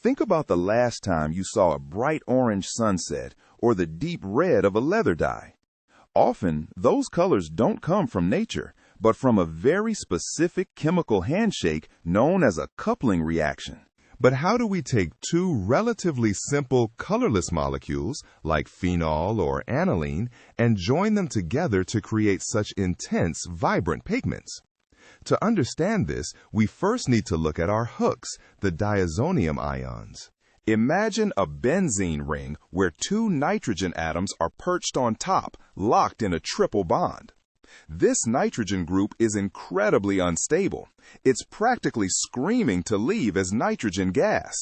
Think about the last time you saw a bright orange sunset or the deep red of a leather dye. Often, those colors don't come from nature, but from a very specific chemical handshake known as a coupling reaction. But how do we take two relatively simple colorless molecules, like phenol or aniline, and join them together to create such intense, vibrant pigments? To understand this, we first need to look at our hooks, the diazonium ions. Imagine a benzene ring where two nitrogen atoms are perched on top, locked in a triple bond. This nitrogen group is incredibly unstable. It's practically screaming to leave as nitrogen gas.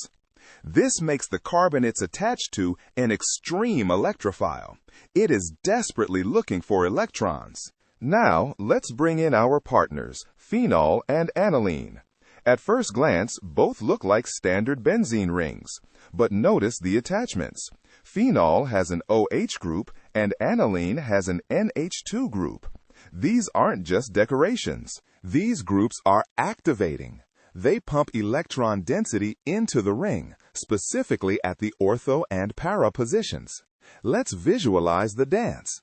This makes the carbon it's attached to an extreme electrophile. It is desperately looking for electrons. Now, let's bring in our partners, phenol and aniline. At first glance, both look like standard benzene rings, but notice the attachments. Phenol has an OH group and aniline has an NH2 group. These aren't just decorations. These groups are activating. They pump electron density into the ring, specifically at the ortho and para positions. Let's visualize the dance.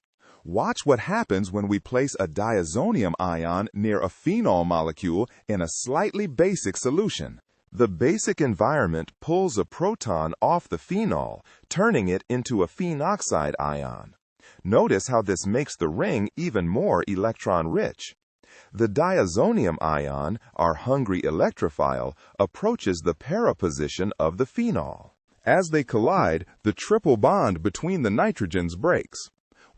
Watch what happens when we place a diazonium ion near a phenol molecule in a slightly basic solution. The basic environment pulls a proton off the phenol, turning it into a phenoxide ion. Notice how this makes the ring even more electron-rich. The diazonium ion, our hungry electrophile, approaches the para position of the phenol. As they collide, the triple bond between the nitrogens breaks.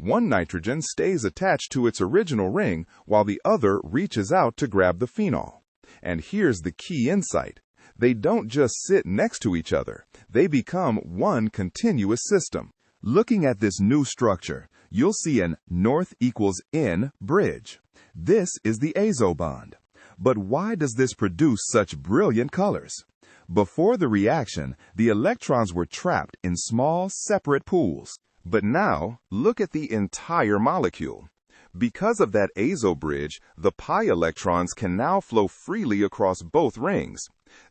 One nitrogen stays attached to its original ring, while the other reaches out to grab the phenol. And here's the key insight. They don't just sit next to each other. They become one continuous system. Looking at this new structure, you'll see an north equals in bridge. This is the azo bond. But why does this produce such brilliant colors? Before the reaction, the electrons were trapped in small, separate pools. But now, look at the entire molecule. Because of that azo bridge, the pi electrons can now flow freely across both rings.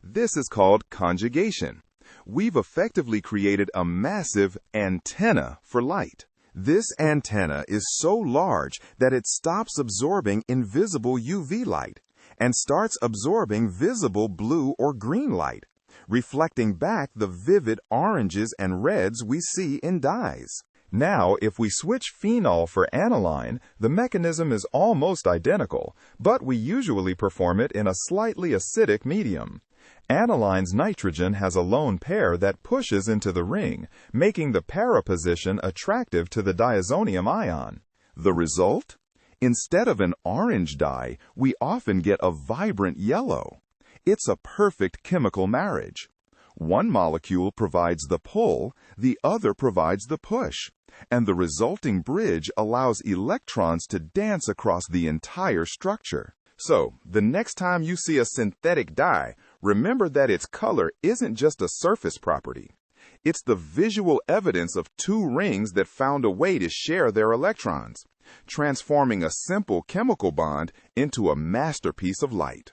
This is called conjugation. We've effectively created a massive antenna for light. This antenna is so large that it stops absorbing invisible UV light and starts absorbing visible blue or green light, reflecting back the vivid oranges and reds we see in dyes. Now, if we switch phenol for aniline, the mechanism is almost identical, but we usually perform it in a slightly acidic medium. Aniline's nitrogen has a lone pair that pushes into the ring, making the para position attractive to the diazonium ion. The result? Instead of an orange dye, we often get a vibrant yellow. It's a perfect chemical marriage. One molecule provides the pull, the other provides the push, and the resulting bridge allows electrons to dance across the entire structure. So, the next time you see a synthetic dye, remember that its color isn't just a surface property. It's the visual evidence of two rings that found a way to share their electrons, transforming a simple chemical bond into a masterpiece of light.